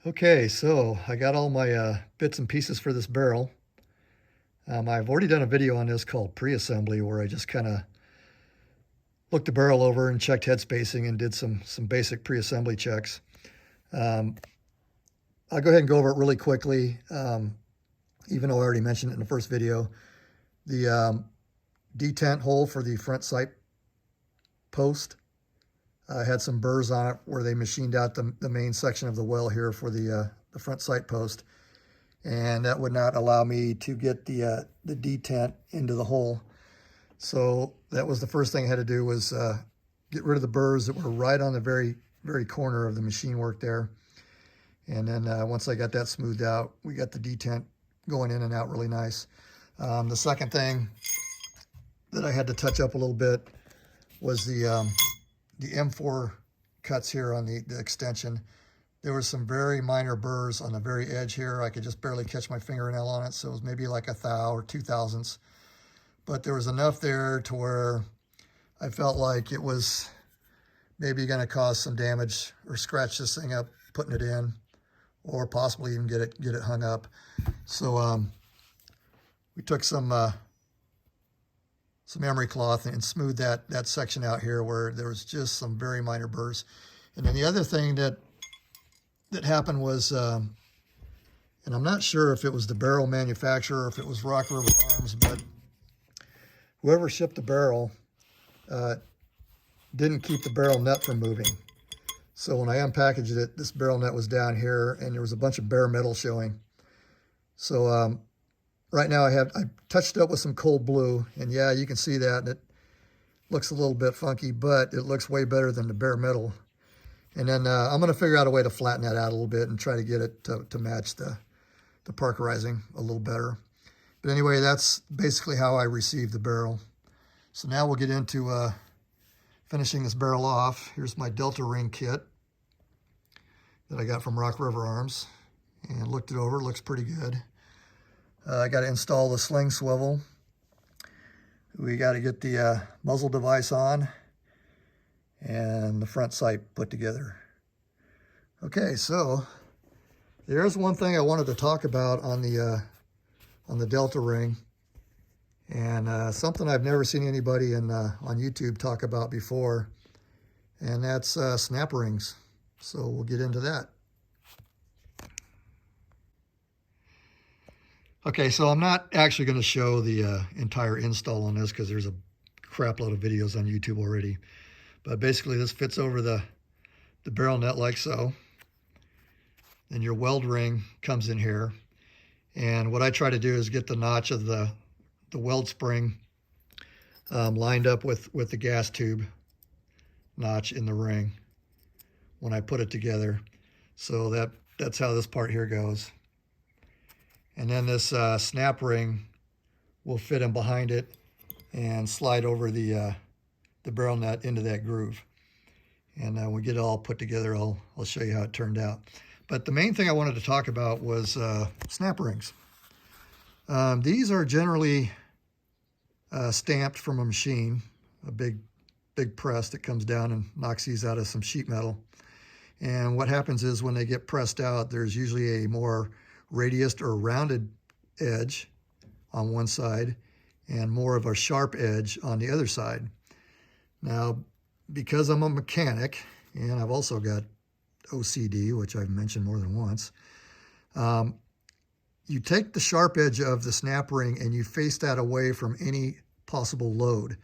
Okay, so I got all my bits and pieces for this barrel. I've already done a video on this called pre-assembly where I just kind of looked the barrel over and checked head spacing and did some basic pre-assembly checks. I'll go ahead and go over it really quickly, even though I already mentioned it in the first video. The detent hole for the front sight post had some burrs on it where they machined out the main section of the well here for the front sight post, and that would not allow me to get the detent into the hole. So that was the first thing I had to do, was get rid of the burrs that were right on the very corner of the machine work there. And then once I got that smoothed out, we got the detent going in and out really nice. The second thing that I had to touch up a little bit was the M4 cuts here on the extension. There were some very minor burrs on the very edge here. I could just barely catch my fingernail on it, so it was maybe like a thou or 0.002. But there was enough there to where I felt like it was maybe going to cause some damage or scratch this thing up putting it in, or possibly even get it hung up. So we took some emery cloth and smoothed that section out here where there was just some very minor burrs. And then the other thing that happened was, and I'm not sure if it was the barrel manufacturer or if it was Rock River Arms, but whoever shipped the barrel didn't keep the barrel nut from moving. So when I unpackaged it, this barrel nut was down here and there was a bunch of bare metal showing. So right now I touched it up with some cold blue, and yeah, you can see that, and it looks a little bit funky, but it looks way better than the bare metal. And then I'm going to figure out a way to flatten that out a little bit and try to get it to match the parkerizing a little better. But anyway, that's basically how I received the barrel. So now we'll get into finishing this barrel off. Here's my Delta ring kit that I got from Rock River Arms, and looked it over. It looks pretty good. I got to install the sling swivel. We got to get the muzzle device on and the front sight put together. Okay, so there's one thing I wanted to talk about on the Delta ring, and something I've never seen anybody on YouTube talk about before, and that's snap rings. So we'll get into that. Okay, so I'm not actually going to show the entire install on this because there's a crap load of videos on YouTube already. But basically this fits over the barrel nut like so. Then your weld ring comes in here. And what I try to do is get the notch of the weld spring lined up with the gas tube notch in the ring when I put it together. So that's how this part here goes. And then this snap ring will fit in behind it and slide over the barrel nut into that groove. And when we get it all put together, I'll show you how it turned out. But the main thing I wanted to talk about was snap rings. These are generally stamped from a machine, a big press that comes down and knocks these out of some sheet metal. And what happens is when they get pressed out, there's usually a more radiused or rounded edge on one side and more of a sharp edge on the other side. Now, because I'm a mechanic and I've also got OCD, which I've mentioned more than once, you take the sharp edge of the snap ring and you face that away from any possible load.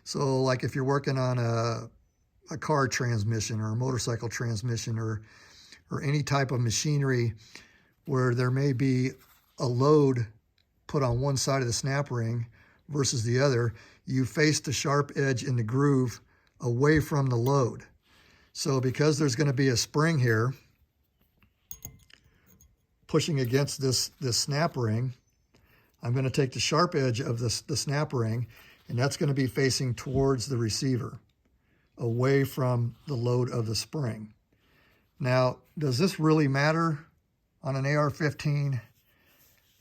So like if you're working on a car transmission or a motorcycle transmission or any type of machinery where there may be a load put on one side of the snap ring versus the other, you face the sharp edge in the groove away from the load. So because there's going to be a spring here pushing against this snap ring, I'm going to take the sharp edge of the snap ring, and that's going to be facing towards the receiver, away from the load of the spring. Now, does this really matter on an AR-15?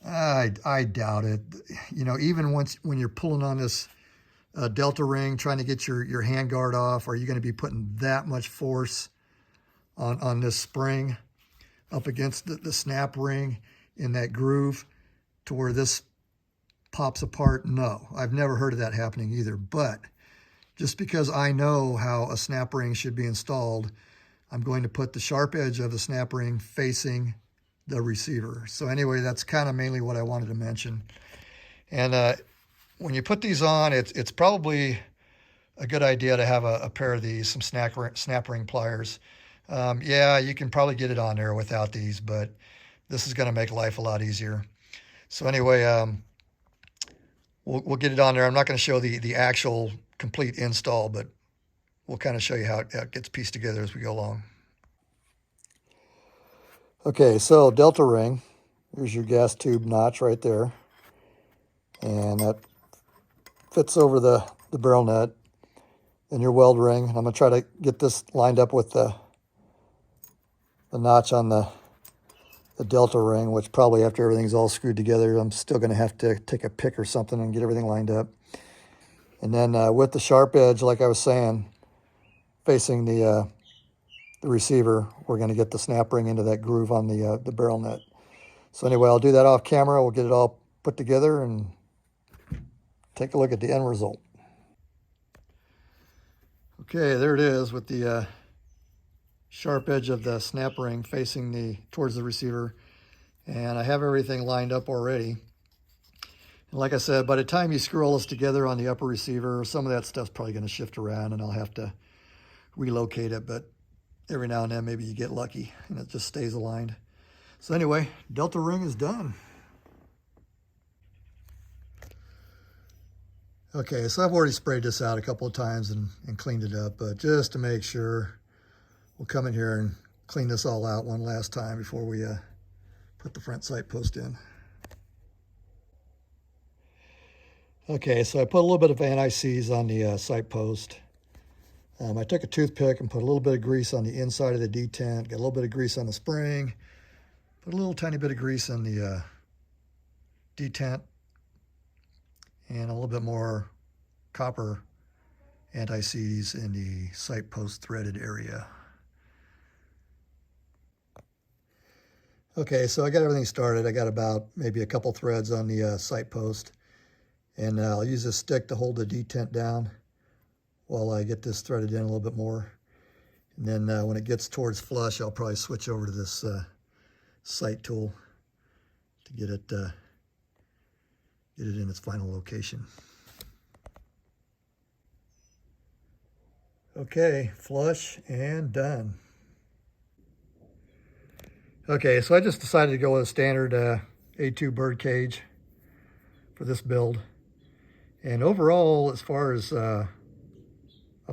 I doubt it. You know, even when you're pulling on this Delta ring, trying to get your hand guard off, are you going to be putting that much force on this spring? up against the snap ring in that groove to where this pops apart? No, I've never heard of that happening either. But just because I know how a snap ring should be installed, I'm going to put the sharp edge of the snap ring facing the receiver. So anyway, that's kind of mainly what I wanted to mention. And when you put these on, it's probably a good idea to have a pair of these, some snap ring pliers. Yeah, you can probably get it on there without these, but this is going to make life a lot easier. So anyway, we'll get it on there. I'm not going to show the actual complete install, but we'll kind of show you how it gets pieced together as we go along. Okay, so delta ring. Here's your gas tube notch right there. And that fits over the barrel nut. Then your weld ring. I'm going to try to get this lined up with the notch on the delta ring, which probably after everything's all screwed together, I'm still going to have to take a pick or something and get everything lined up. And then with the sharp edge, like I was saying, facing the receiver, we're going to get the snap ring into that groove on the barrel nut. So anyway, I'll do that off camera. We'll get it all put together and take a look at the end result. Okay, there it is with the sharp edge of the snap ring facing towards the receiver. And I have everything lined up already. And like I said, by the time you screw all this together on the upper receiver, some of that stuff's probably going to shift around and I'll have to relocate it. But every now and then, maybe you get lucky and it just stays aligned. So anyway, delta ring is done. Okay, so I've already sprayed this out a couple of times and cleaned it up, but just to make sure, we'll come in here and clean this all out one last time before we put the front sight post in. Okay, so I put a little bit of anti-seize on the sight post. I took a toothpick and put a little bit of grease on the inside of the detent, got a little bit of grease on the spring, put a little tiny bit of grease on the detent, and a little bit more copper anti-seize in the sight post threaded area. Okay, so I got everything started. I got about maybe a couple threads on the sight post, and I'll use this stick to hold the detent down while I get this threaded in a little bit more. And then when it gets towards flush, I'll probably switch over to this sight tool to get it in its final location. Okay, flush and done. Okay, so I just decided to go with a standard A2 bird cage for this build. And overall, as far as a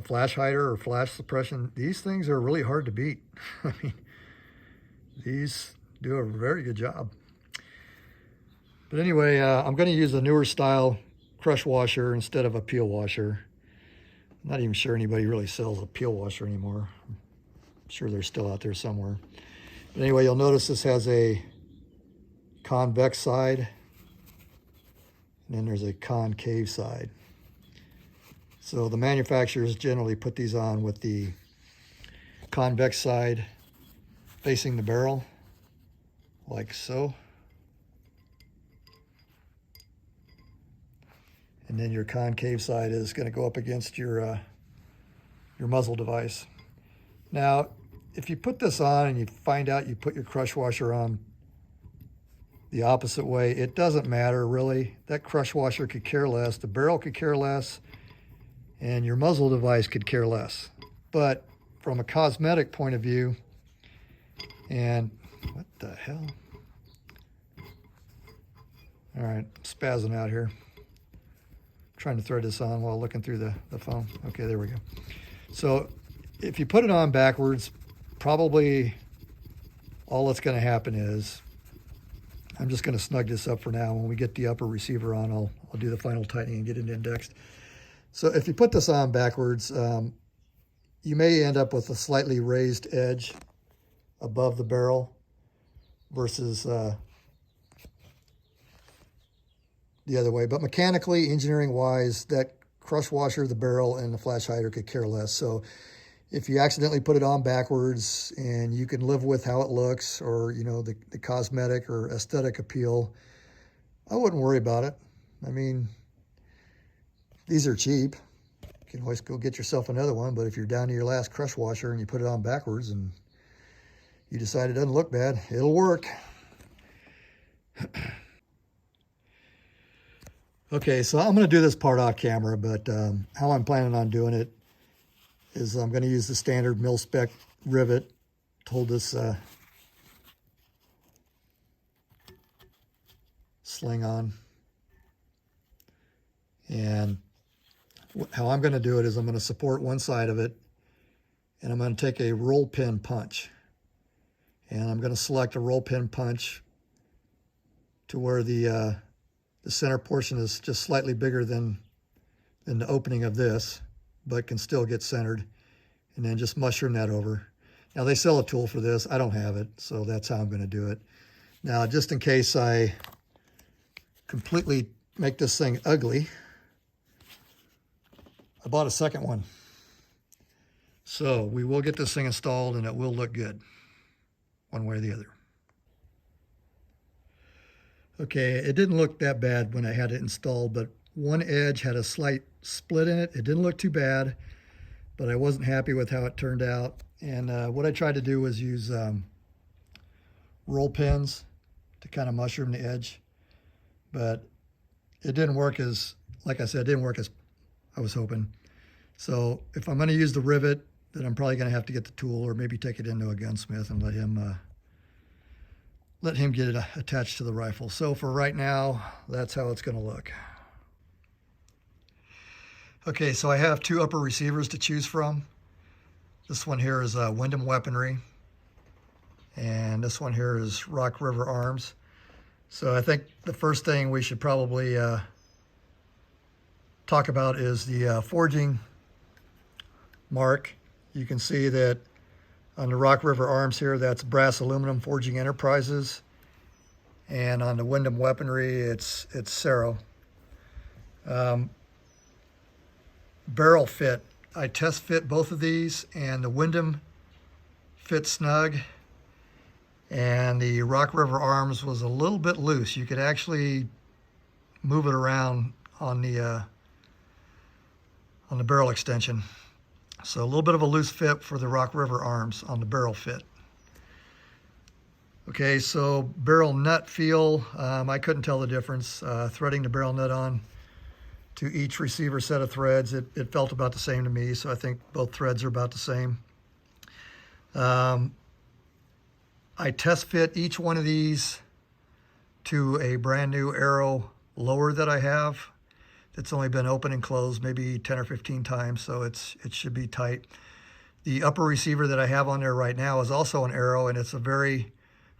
flash hider or flash suppression, these things are really hard to beat. I mean, these do a very good job. But anyway, I'm going to use a newer style crush washer instead of a peel washer. I'm not even sure anybody really sells a peel washer anymore. I'm sure they're still out there somewhere. But anyway, you'll notice this has a convex side, and then there's a concave side. So the manufacturers generally put these on with the convex side facing the barrel, like so. And then your concave side is going to go up against your muzzle device. Now, if you put this on and you find out you put your crush washer on the opposite way, it doesn't matter really. That crush washer could care less, the barrel could care less, and your muzzle device could care less. But from a cosmetic point of view, and what the hell? All right, I'm spazzing out here. Trying to thread this on while looking through the phone. Okay, there we go. So if you put it on backwards, probably all that's going to happen is, I'm just going to snug this up for now. When we get the upper receiver on, I'll do the final tightening and get it indexed. So if you put this on backwards, you may end up with a slightly raised edge above the barrel versus the other way. But mechanically, engineering-wise, that crush washer, the barrel, and the flash hider could care less. So if you accidentally put it on backwards and you can live with how it looks, or, you know, the cosmetic or aesthetic appeal, I wouldn't worry about it. I mean, these are cheap. You can always go get yourself another one, but if you're down to your last crush washer and you put it on backwards and you decide it doesn't look bad, it'll work. Okay, so I'm going to do this part off camera, but how I'm planning on doing it is I'm going to use the standard mil-spec rivet to hold this sling on. And how I'm going to do it is I'm going to support one side of it, and I'm going to take a roll pin punch. And I'm going to select a roll pin punch to where the center portion is just slightly bigger than the opening of this, but can still get centered, and then just mushroom that over. Now, they sell a tool for this. I don't have it, so that's how I'm going to do it. Now, just in case I completely make this thing ugly, I bought a second one. So we will get this thing installed, and it will look good, one way or the other. Okay, it didn't look that bad when I had it installed, but one edge had a slight split in it. It didn't look too bad, but I wasn't happy with how it turned out. And what I tried to do was use roll pins to kind of mushroom the edge, but it didn't work as, like I said, it didn't work as I was hoping. So if I'm going to use the rivet, then I'm probably going to have to get the tool, or maybe take it into a gunsmith and let him get it attached to the rifle. So for right now, that's how it's going to look. Okay, so I have two upper receivers to choose from. This one here is Windham Weaponry, and this one here is Rock River Arms. So I think the first thing we should probably talk about is the forging mark. You can see that on the Rock River Arms here, that's Brass Aluminum Forging Enterprises, and on the Windham Weaponry, it's Cerro. Barrel fit. I test fit both of these, and the Windham fit snug, and the Rock River Arms was a little bit loose. You could actually move it around on the barrel extension. So a little bit of a loose fit for the Rock River Arms on the barrel fit. Okay, so barrel nut feel, I couldn't tell the difference. Threading the barrel nut on to each receiver set of threads, it felt about the same to me, so I think both threads are about the same. I test fit each one of these to a brand new arrow lower that I have. It's only been open and closed maybe 10 or 15 times, so it should be tight. The upper receiver that I have on there right now is also an arrow, and it's a very,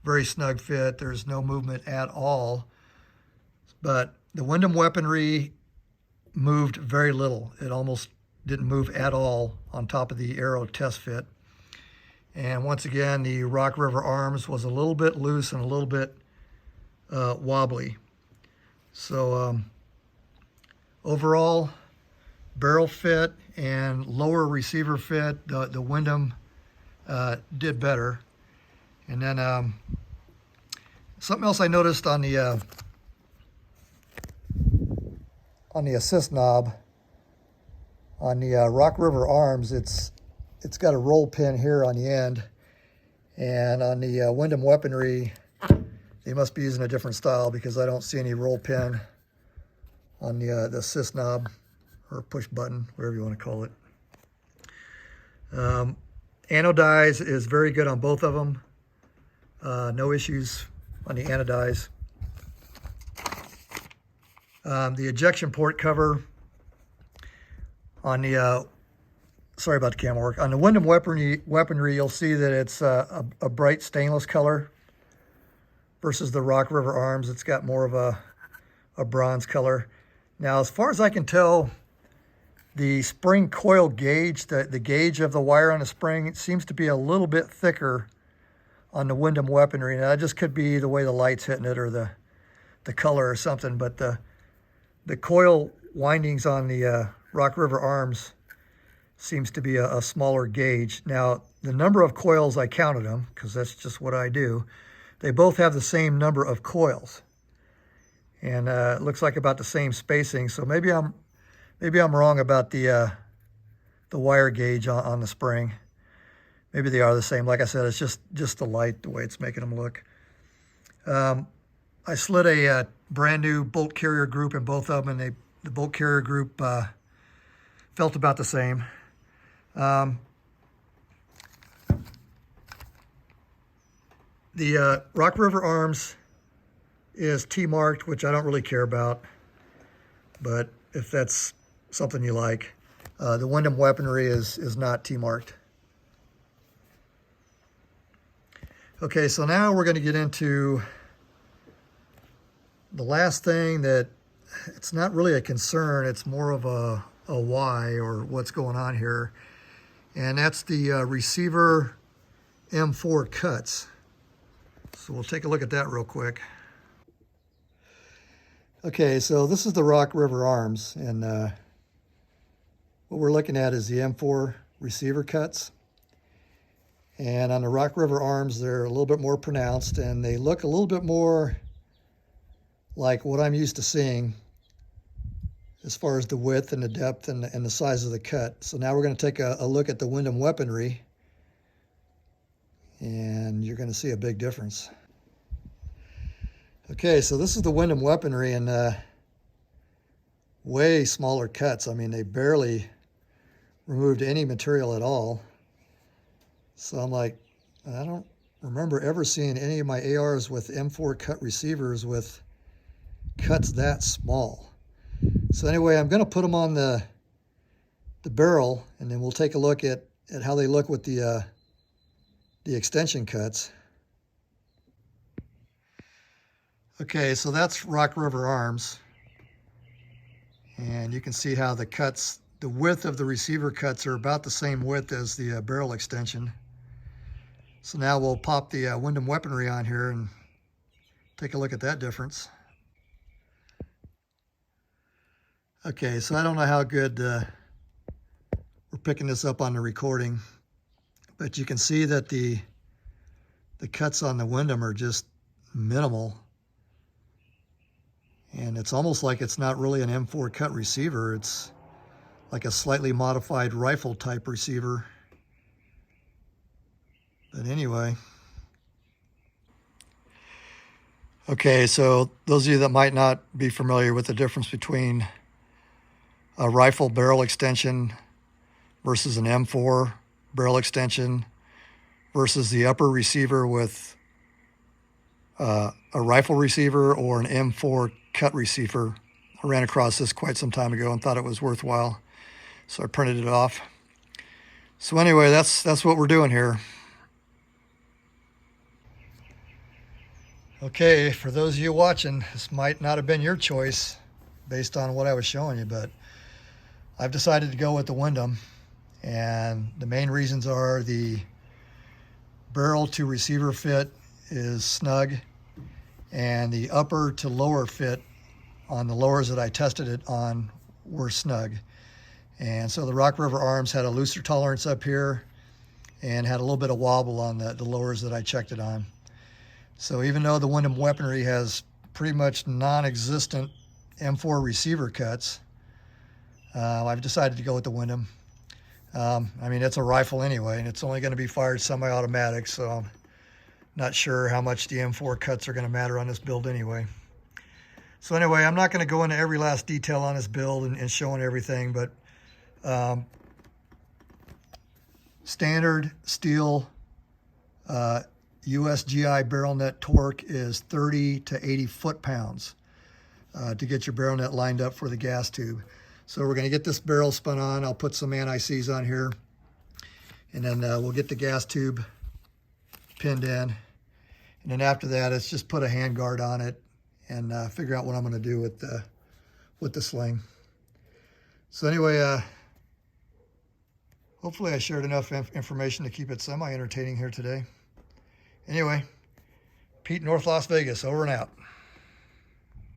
very snug fit. There's no movement at all. But the Windham Weaponry moved very little. It almost didn't move at all on top of the arrow test fit. And once again, the Rock River Arms was a little bit loose and a little bit wobbly. So overall, barrel fit and lower receiver fit, the Windham did better. And then something else I noticed on the assist knob on the Rock River Arms, it's got a roll pin here on the end, and on the Windham Weaponry, they must be using a different style, because I don't see any roll pin on the assist knob, or push button, whatever you want to call it. Anodize is very good on both of them. No issues on the anodize. The ejection port cover on the, sorry about the camera work. On the Windham Weaponry, you'll see that it's a bright stainless color versus the Rock River Arms. It's got more of a bronze color. Now, as far as I can tell, the spring coil gauge, the gauge of the wire on the spring, it seems to be a little bit thicker on the Windham Weaponry. Now, that just could be the way the light's hitting it, or the color or something, but the coil windings on the Rock River Arms seems to be a smaller gauge. Now, the number of coils, I counted them, because that's just what I do. They both have the same number of coils. And it looks like about the same spacing. So maybe I'm wrong about the wire gauge on the spring. Maybe they are the same. Like I said, it's just the light, the way it's making them look. I slid a brand new bolt carrier group in both of them, and the bolt carrier group felt about the same. The Rock River Arms is T-marked, which I don't really care about, but if that's something you like. The Windham Weaponry is not T-marked. Okay, so now we're going to get into the last thing that it's not really a concern, it's more of a why, or what's going on here, and that's the receiver M4 cuts. So we'll take a look at that real quick. Okay, so this is the Rock River Arms, and what we're looking at is the M4 receiver cuts. And on the Rock River Arms, they're a little bit more pronounced, and they look a little bit more like what I'm used to seeing as far as the width and the depth and the size of the cut. So now we're going to take a look at the Windham Weaponry, and you're going to see a big difference. Okay, so this is the Windham Weaponry, and way smaller cuts. I mean, they barely removed any material at all. So I'm like, I don't remember ever seeing any of my ARs with M4 cut receivers with cuts that small. So anyway, I'm going to put them on the barrel, and then we'll take a look at how they look with the extension cuts. Okay, so that's Rock River Arms, and you can see how the cuts, the width of the receiver cuts are about the same width as the barrel extension. So now we'll pop the Windham Weaponry on here and take a look at that difference. Okay, so I don't know how good we're picking this up on the recording, but you can see that the cuts on the Windham are just minimal. And it's almost like it's not really an M4 cut receiver. It's like a slightly modified rifle type receiver. But anyway. Okay, so those of you that might not be familiar with the difference between a rifle barrel extension versus an M4 barrel extension versus the upper receiver with a rifle receiver or an M4 cut receiver. I ran across this quite some time ago and thought it was worthwhile, so I printed it off. So anyway, that's what we're doing here. Okay, for those of you watching, this might not have been your choice based on what I was showing you, but I've decided to go with the Windham, and the main reasons are the barrel to receiver fit is snug, and the upper to lower fit on the lowers that I tested it on were snug. And so the Rock River Arms had a looser tolerance up here and had a little bit of wobble on the lowers that I checked it on. So even though the Windham Weaponry has pretty much non-existent M4 receiver cuts, I've decided to go with the Windham. I mean, it's a rifle anyway, and it's only going to be fired semi-automatic, so I'm not sure how much the M4 cuts are going to matter on this build anyway. So anyway, I'm not going to go into every last detail on this build and showing everything, but standard steel USGI barrel net torque is 30 to 80 foot-pounds to get your barrel net lined up for the gas tube. So we're going to get this barrel spun on. I'll put some anti-seize on here, and then we'll get the gas tube pinned in. And then after that, it's just put a hand guard on it and figure out what I'm going to do with the sling. So anyway, hopefully I shared enough information to keep it semi-entertaining here today. Anyway, Pete, North Las Vegas, over and out.